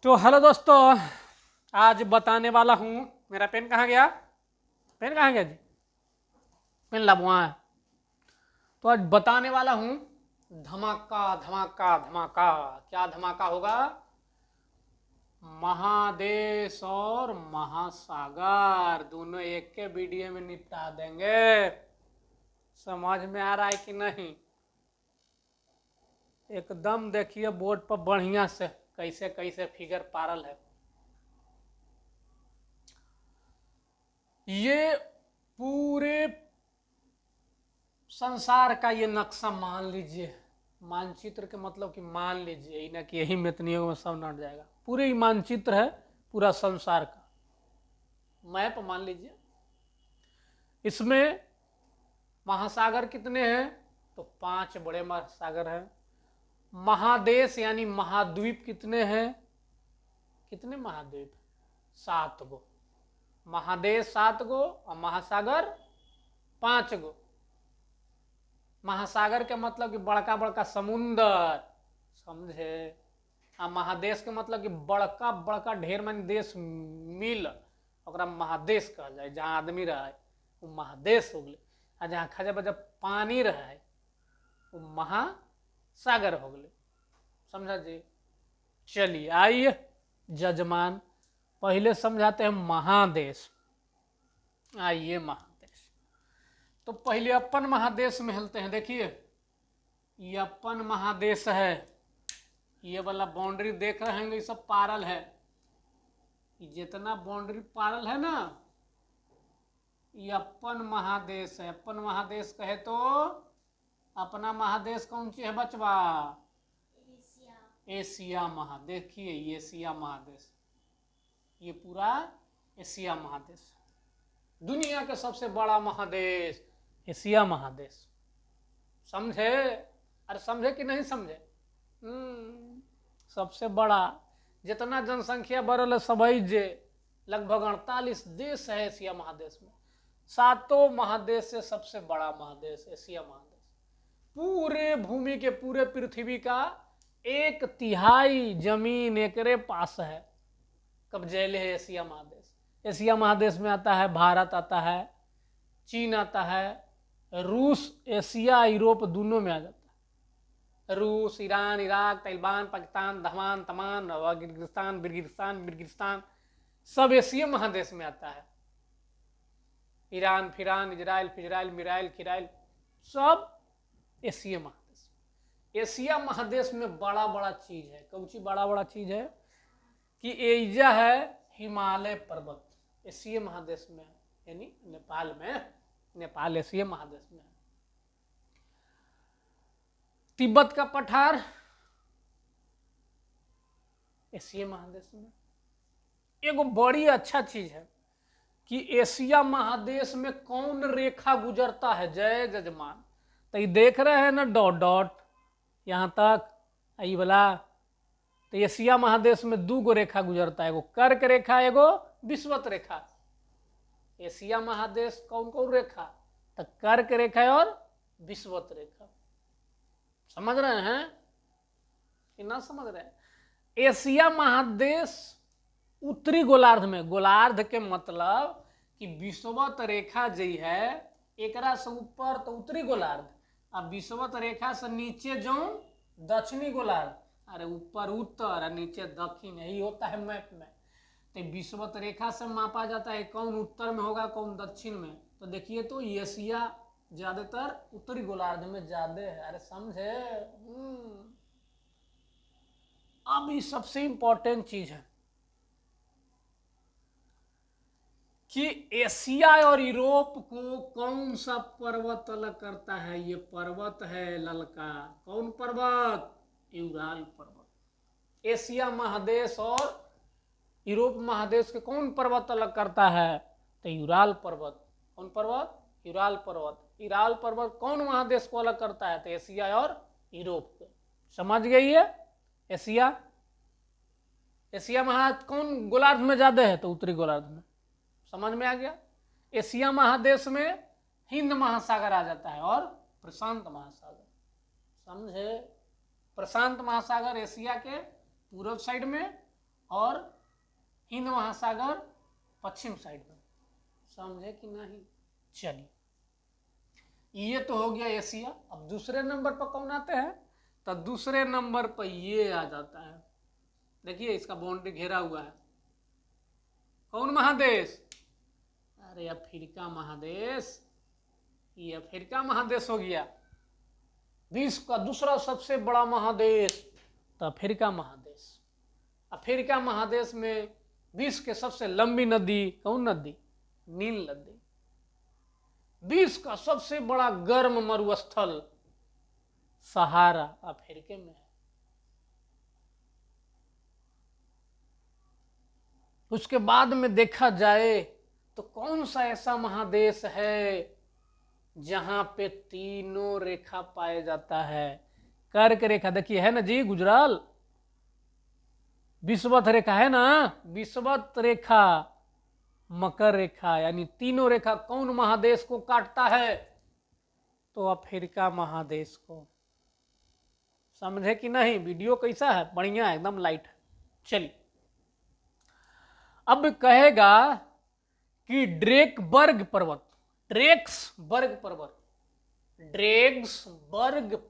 तो हेलो दोस्तों, आज बताने वाला हूँ। मेरा पेन कहाँ गया? पेन कहाँ गया जी? पेन लबुआ है। तो आज बताने वाला हूँ धमाका धमाका धमाका। क्या धमाका होगा? महादेश और महासागर दोनों एक के वीडियो में निपटा देंगे। समझ में आ रहा है कि नहीं? एकदम देखिए बोर्ड पर बढ़िया से कैसे कैसे फिगर पारल है। ये पूरे संसार का ये नक्शा मान लीजिए। मानचित्र के मतलब कि मान लीजिए ही ना कि यही में इतनी में सब नट जाएगा। पूरे ही मानचित्र है पूरा संसार का। मैप मान लीजिए। इसमें महासागर कितने हैं? तो 5 बड़े महासागर हैं। महादेश यानी महाद्वीप कितने हैं? कितने महाद्वीप? 7 गो। महादेश 7 गो और महासागर 5 गो। महासागर के मतलब कि बड़का बड़का समुंदर, समझे? आ महादेश के मतलब कि बड़का बड़का ढेर मानी देश मिल ओकरा महादेश कहल जाए। जहाँ आदमी रहे वो महादेश हो गए, आ जहाँ खजा बजा पानी रहे वो महासागर हो गए। समझा जी? चलिए आइए जजमान, पहले समझाते हैं महादेश। आइए महादेश, तो पहले अपन महादेश में हिलते हैं। देखिए ये अपन महादेश है। ये वाला बाउंड्री देख रहे हैं, ये सब पारल है। जितना बाउंड्री पारल है ना, ये अपन महादेश है। अपन महादेश कहे तो अपना महादेश कौन सी है बचवा? एशिया महादेश। देखिए ये एशिया महादेश, ये पूरा एशिया महादेश, दुनिया का सबसे बड़ा महादेश एशिया महादेश। समझे? अरे समझे कि नहीं समझे? सबसे बड़ा, जितना जनसंख्या बढ़ल है सबई जे लगभग 48 देश है एशिया महादेश में। 7 महादेश से सबसे बड़ा महादेश एशिया महादेश। पूरे भूमि के पूरे पृथ्वी का 1/3 जमीन एकरे पास है, कब्जेले है एशिया महादेश। एशिया महादेश में आता है भारत, आता है चीन, आता है रूस, एशिया यूरोप दोनों में आ जाता है। रूस, ईरान, इराक, तालिबान, पाकिस्तान, दमान, तमान, गिर्गिस्तान, बिर्गिस्तान सब एशिया महादेश में आता है। ईरान, फिरान, इजराइल, फिजराइल, मिराइल, खिराइल सब एशिया महादेश। एशिया महादेश में बड़ा बड़ा चीज है। कौन सी बड़ा बड़ा चीज है? कि एजा है हिमालय पर्वत, एशिया महादेश में, यानी नेपाल में। नेपाल एशिया महादेश में है। तिब्बत का पठार एशिया महादेश में। एगो बड़ी अच्छा चीज है कि एशिया महादेश में कौन रेखा गुजरता है? जय जजमान, तो ये देख रहे हैं ना डॉट डॉट यहाँ तक आई वाला। तो एशिया महादेश में 2 गो रेखा गुजरता है, एगो कर्क रेखा, एगो विषुवत रेखा। एशिया महादेश कौन कौन रेखा? तो कर्क रेखा और विषुवत रेखा। समझ रहे हैं कि ना समझ रहे हैं? एशिया महादेश उत्तरी गोलार्ध में, गोलार्ध के मतलब कि विषुवत रेखा जी है एकरा से ऊपर तो उत्तरी गोलार्ध, अब विषुवत रेखा से नीचे जो दक्षिणी गोलार्ध। अरे ऊपर उत्तर और नीचे दक्षिण, यही होता है मैप में। तो विषुवत रेखा से मापा जाता है कौन उत्तर में होगा कौन दक्षिण में। तो देखिए तो एशिया ज्यादातर उत्तरी गोलार्ध में ज्यादा है। अरे समझे? अब ये सबसे इंपॉर्टेंट चीज है कि एशिया और यूरोप को कौन सा पर्वत अलग करता है? ये पर्वत है ललका। कौन पर्वत? यूराल पर्वत। एशिया महादेश और यूरोप महादेश के कौन पर्वत अलग करता है? तो यूराल पर्वत। कौन पर्वत? यूराल पर्वत। यूराल पर्वत कौन महादेश को अलग करता है? तो एशिया और यूरोप को। समझ गई है? एशिया, एशिया महादेश कौन गोलार्ध में ज्यादा है? तो उत्तरी गोलार्ध में। समझ में आ गया? एशिया महादेश में हिंद महासागर आ जाता है और प्रशांत महासागर। समझे? प्रशांत महासागर एशिया के पूर्व साइड में और हिंद महासागर पश्चिम साइड में। समझे कि नहीं? चलिए, ये तो हो गया एशिया। अब दूसरे नंबर पर कौन आते हैं? तो दूसरे नंबर पर ये आ जाता है। देखिए इसका बाउंड्री घेरा हुआ है। कौन महादेश? अरे अफ्रीका महादेश। ये अफ्रीका महादेश हो गया। विश्व का दूसरा सबसे बड़ा महादेश तो अफ्रीका महादेश। अफ्रीका महादेश में विश्व के सबसे लंबी नदी कौन नदी? नील नदी। विश्व का सबसे बड़ा गर्म मरुस्थल सहारा अफ्रीका में है। उसके बाद में देखा जाए तो कौन सा ऐसा महादेश है जहां पे तीनों रेखा पाया जाता है? कर्क रेखा देखिए है ना जी, गुजराल। विषुवत रेखा है ना, विषुवत रेखा, मकर रेखा, यानी तीनों रेखा कौन महादेश को काटता है? तो अफ्रीका महादेश को। समझे कि नहीं? वीडियो कैसा है? बढ़िया, एकदम लाइट है। चलिए, अब कहेगा कि ड्रेक्सबर्ग पर्वत, ड्रेक्सबर्ग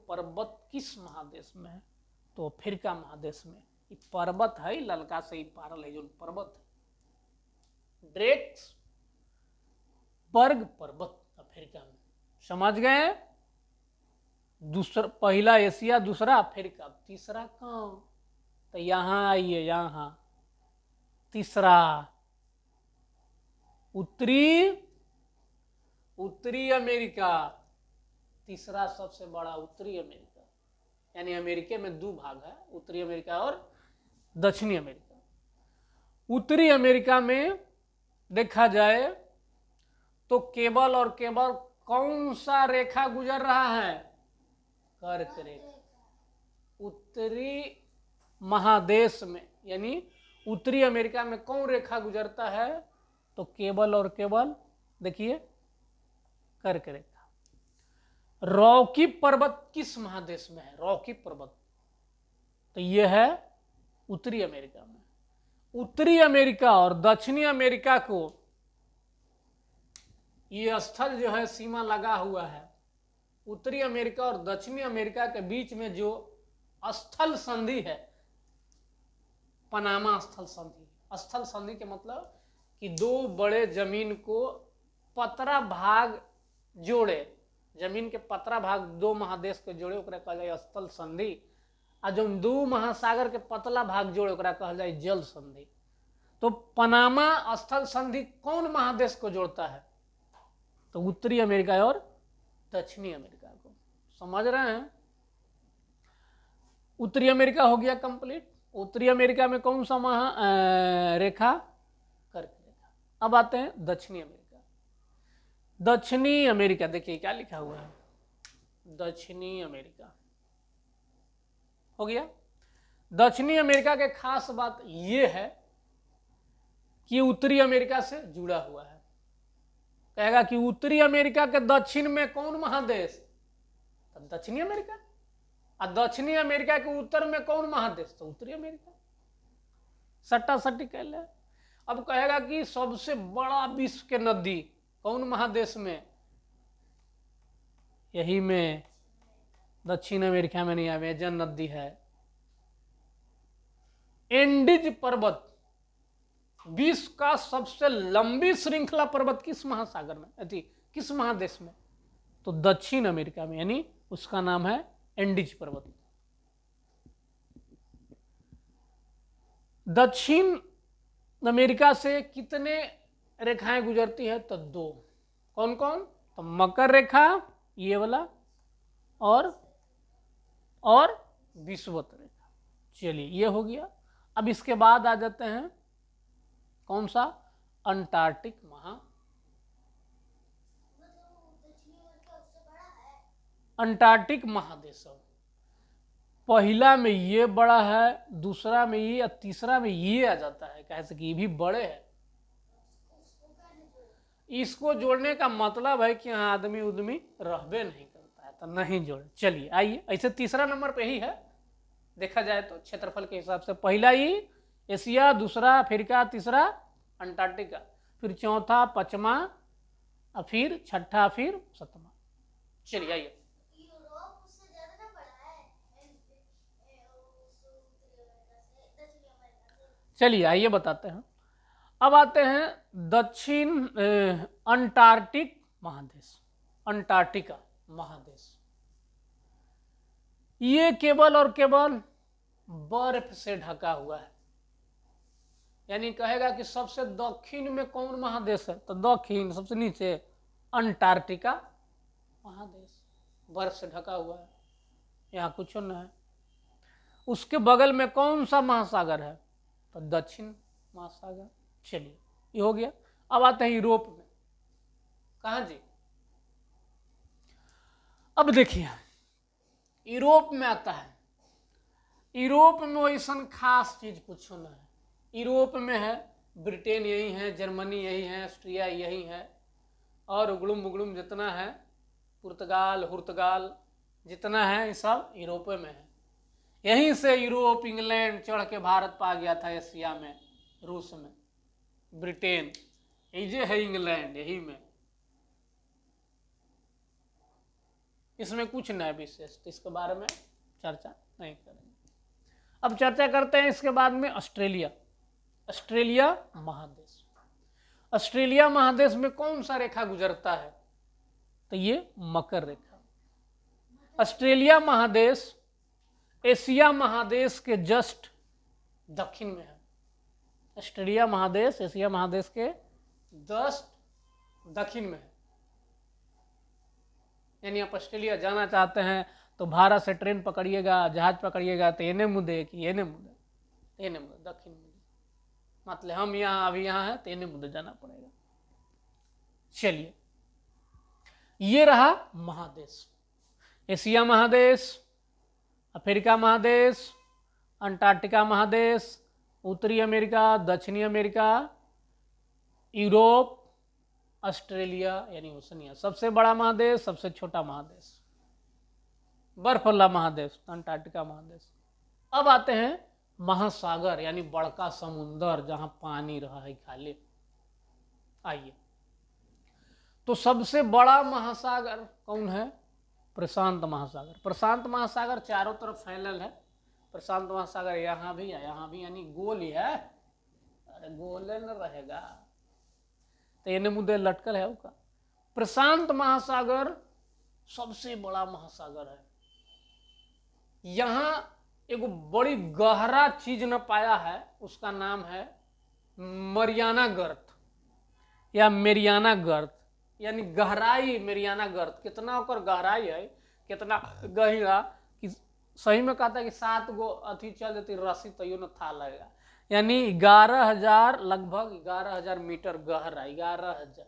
पर्वत किस महादेश में है? तो अफ्रीका महादेश में। ये पर्वत है, ललका से ही पारल है जो पर्वत है। ड्रेक्सबर्ग पर्वत अफ्रीका में। समझ गए? दूसरा, पहला एशिया, दूसरा अफ्रीका, तीसरा कहाँ? तो यहां आइए, यहां तीसरा उत्तरी अमेरिका। तीसरा सबसे बड़ा उत्तरी अमेरिका, यानी अमेरिका में दो भाग है, उत्तरी अमेरिका और दक्षिणी अमेरिका। उत्तरी अमेरिका में देखा जाए तो केवल और केवल कौन सा रेखा गुजर रहा है? कर्क रेखा। उत्तरी महादेश में यानी उत्तरी अमेरिका में कौन रेखा गुजरता है? तो केवल और केवल देखिए कर्क रेखा। रॉकी पर्वत किस महादेश में है? रॉकी पर्वत तो यह है उत्तरी अमेरिका में। उत्तरी अमेरिका और दक्षिणी अमेरिका को ये स्थल जो है सीमा लगा हुआ है। उत्तरी अमेरिका और दक्षिणी अमेरिका के बीच में जो स्थल संधि है, पनामा स्थल संधि। स्थल संधि के मतलब कि दो बड़े जमीन को पतरा भाग जोड़े, जमीन के पतरा भाग दो महादेश के जोड़े, ओकरा कहल जाए स्थल संधि। आ जो दो महासागर के पतला भाग जोड़े ओकरा कहल जाए जल संधि। तो पनामा स्थल संधि कौन महादेश को जोड़ता है? तो उत्तरी अमेरिका और दक्षिणी अमेरिका को। समझ रहे हैं? उत्तरी अमेरिका हो गया कंप्लीट। उत्तरी अमेरिका में कौन सा रेखा? कर्क रेखा। अब आते हैं दक्षिणी अमेरिका। दक्षिणी अमेरिका देखिए क्या लिखा हुआ है, दक्षिणी अमेरिका हो गया। दक्षिणी अमेरिका के खास बात यह है कि उत्तरी अमेरिका से जुड़ा हुआ है। कहेगा कि उत्तरी अमेरिका के दक्षिण में कौन महादेश? तो दक्षिणी अमेरिका। और दक्षिणी अमेरिका के उत्तर में कौन महादेश? तो उत्तरी अमेरिका। सट्टा सट्टी कह ले। अब कहेगा कि सबसे बड़ा विश्व के नदी कौन महादेश में? यही में दक्षिण अमेरिका में नहीं, अमेजन नदी है। एंडीज पर्वत विश्व का सबसे लंबी श्रृंखला पर्वत किस महासागर में, किस महादेश में? तो दक्षिण अमेरिका में, यानी उसका नाम है एंडीज पर्वत। दक्षिण अमेरिका से कितने रेखाएं गुजरती है? तो दो। कौन कौन? तो मकर रेखा ये वाला और विषुवत रेखा। चलिए ये हो गया। अब इसके बाद आ जाते हैं कौन सा? अंटार्कटिक अंटार्कटिक महादेश। पहला में ये बड़ा है, दूसरा में ये, और तीसरा में ये आ जाता है। कैसे कि ये भी बड़े हैं। इसको जोड़ने का मतलब है कि यहाँ आदमी उदमी रहबे नहीं करता है, तो नहीं जोड़े। चलिए आइए, ऐसे तीसरा नंबर पे ही है देखा जाए तो क्षेत्रफल के हिसाब से। पहला ही एशिया, दूसरा अफ्रीका, तीसरा अंटार्कटिका, फिर चौथा, पांचवा, और फिर छठा, फिर सतवां। चलिए आइए, यूरोप उससे ज्यादा ना बड़ा है उत्तरी अमेरिका से। चलिए आइए बताते हैं। अब आते हैं दक्षिण अंटार्कटिक महादेश, अंटार्कटिका महादेश। ये केवल और केवल बर्फ से ढका हुआ है। यानी कहेगा कि सबसे दक्षिण में कौन महादेश है, तो दक्षिण सबसे नीचे अंटार्कटिका महादेश, बर्फ से ढका हुआ है, यहाँ कुछ न है। उसके बगल में कौन सा महासागर है, तो दक्षिण महासागर। चलिए ये हो गया। अब आते हैं यूरोप में। कहाँ जी, अब देखिए यूरोप में आता है। यूरोप में वैसा खास चीज कुछ न है। यूरोप में है ब्रिटेन यही है, जर्मनी यही है, ऑस्ट्रिया यही है, और उगड़ुम उगड़ुम जितना है, पुर्तगाल हुर्तगाल जितना है, ये सब यूरोप में है। यहीं से यूरोप इंग्लैंड चढ़ के भारत पा गया था, एशिया में, रूस में, ब्रिटेन ये है, इंग्लैंड यही में। इसमें कुछ न है विशेष, तो इसके बारे में चर्चा नहीं करेंगे। अब चर्चा करते हैं इसके बाद में ऑस्ट्रेलिया, ऑस्ट्रेलिया महादेश। ऑस्ट्रेलिया महादेश में कौन सा रेखा गुजरता है, तो ये मकर रेखा। ऑस्ट्रेलिया महादेश एशिया महादेश के जस्ट दक्षिण में है। ऑस्ट्रेलिया महादेश एशिया महादेश के जस्ट दक्षिण में है। यानी आप ऑस्ट्रेलिया जाना चाहते हैं तो भारत से ट्रेन पकड़िएगा, जहाज पकड़िएगा, तो एने मुद्दे कि एने मुद्दे, एने मुद्दे दक्षिण मुद्दे, मतलब हम यहाँ अभी यहाँ हैं तो एने मुद्दे जाना पड़ेगा। चलिए ये रहा महादेश, एशिया महादेश, अफ्रीका महादेश, अंटार्कटिका महादेश, उत्तरी अमेरिका, दक्षिणी अमेरिका, यूरोप, ऑस्ट्रेलिया यानी ओशनिया। सबसे बड़ा महादेश, सबसे छोटा महादेश, बर्फ वाला महादेश अंटार्कटिका महादेश। अब आते हैं महासागर यानी बड़का समुंदर जहां पानी रहा है खाली। आइए, तो सबसे बड़ा महासागर कौन है, प्रशांत महासागर। प्रशांत महासागर चारों तरफ फैलल है। प्रशांत महासागर यहाँ भी है, यहाँ भी, यानी गोल ही है। अरे गोले न रहेगा तो ये मुद्दे लटकल है उसका। प्रशांत महासागर सबसे बड़ा महासागर है। यहाँ एक बड़ी गहरा चीज न पाया है, उसका नाम है मरियाना गर्त या मेरियाना गर्त, यानी गहराई मेरियाना गर्त। कितना ओकर गहराई है, कितना गहरा कि सही में कहता है कि 7 गो अथी चल देती रस्सी तैयो न था लगेगा। यानी 11,000, लगभग 11,000 मीटर गहरा, 11,000।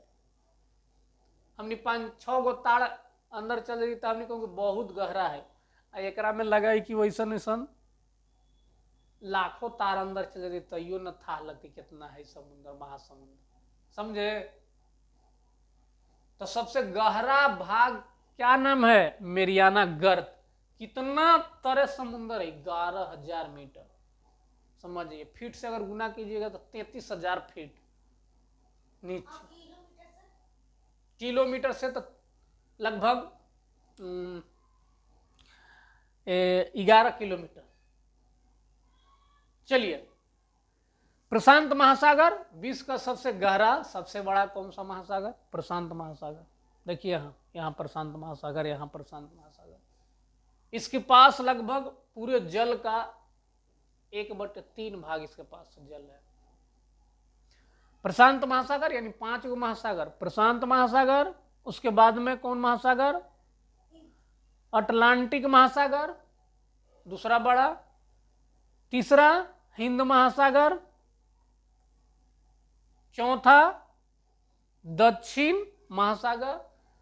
हमने 5-6 गो तार अंदर चल जाती तो हमने कहूँ बहुत गहरा है। एकरा में लगा कि वैसन वैसन लाखों तार अंदर चल जाती तैयो न था लगती कितना है समुद्र, महासमुद्र, समझे। तो सबसे गहरा भाग क्या नाम है, मेरियाना गर्त। कितना तरह समुद्र है, 11,000 मीटर। समझिए फीट से अगर गुना कीजिएगा तो 33,000 फीट नीचे। किलोमीटर से तो लगभग 11 किलोमीटर। चलिए, प्रशांत महासागर विश्व का सबसे गहरा सबसे बड़ा कौन सा महासागर, प्रशांत महासागर। देखिए यहाँ प्रशांत महासागर, यहाँ प्रशांत महासागर। इसके पास लगभग पूरे जल का 1/3 भाग इसके पास जल है। प्रशांत महासागर यानी 5 गो महासागर, प्रशांत महासागर, उसके बाद में कौन महासागर, अटलांटिक महासागर दूसरा बड़ा, तीसरा हिंद महासागर, चौथा दक्षिण महासागर,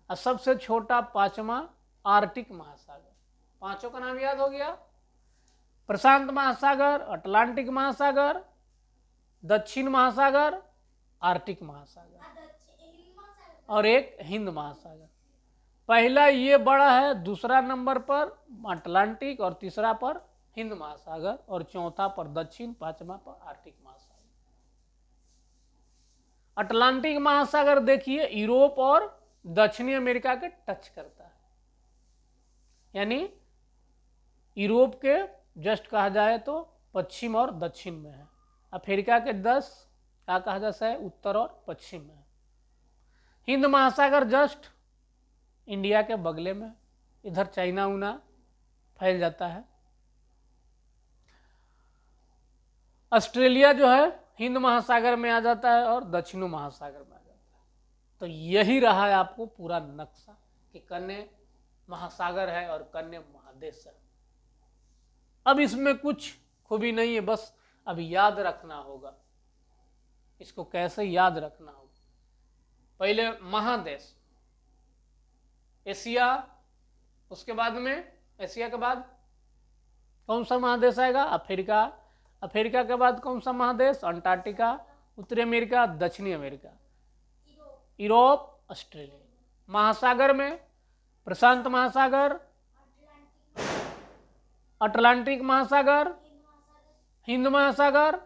और सबसे छोटा 5वां आर्कटिक महासागर। पांचों का नाम याद हो गया, प्रशांत महासागर, अटलांटिक महासागर, दक्षिण महासागर, आर्कटिक महासागर और एक हिंद महासागर। पहला ये बड़ा है, दूसरा नंबर पर अटलांटिक और तीसरा पर हिंद महासागर, और चौथा पर दक्षिण, पांचवा पर आर्कटिक महासागर। अटलांटिक महासागर देखिए यूरोप और दक्षिणी अमेरिका के टच करता है, यानी यूरोप के जस्ट कहा जाए तो पश्चिम और दक्षिण में है। अफ्रीका के 10 क्या कहा जाता है, उत्तर और पश्चिम में है। हिंद महासागर जस्ट इंडिया के बगले में, इधर चाइना उना फैल जाता है। ऑस्ट्रेलिया जो है हिंद महासागर में आ जाता है और दक्षिण महासागर में आ जाता है। तो यही रहा है आपको पूरा नक्शा कि कन्या महासागर है और कन्या महादेश है। अब इसमें कुछ खूबी नहीं है, बस अब याद रखना होगा। इसको कैसे याद रखना होगा? पहले महादेश एशिया, उसके बाद में एशिया के बाद कौन सा महादेश आएगा? अफ्रीका। अफ्रीका के बाद कौन सा महादेश? अंटार्कटिका। उत्तरी अमेरिका, दक्षिणी अमेरिका, यूरोप, ऑस्ट्रेलिया। महासागर में प्रशांत महासागर, अटलांटिक महासागर, हिंद महासागर,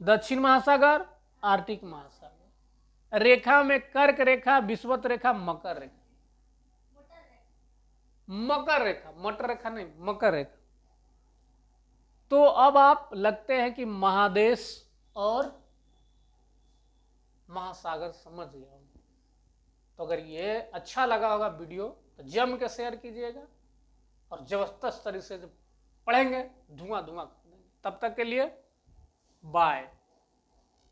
दक्षिण महासागर, आर्कटिक महासागर। रेखा में कर्क रेखा, विषुवत रेखा, मकर रेखा। मकर रेखा, मटर रेखा नहीं, मकर रेखा। तो अब आप लगते हैं कि महादेश और महासागर समझ गए होंगे। तो अगर ये अच्छा लगा होगा वीडियो तो जम के शेयर कीजिएगा, और जबरदस्त तरीके से पढ़ेंगे, धुआं धुआं कर देंगे। तब तक के लिए बाय।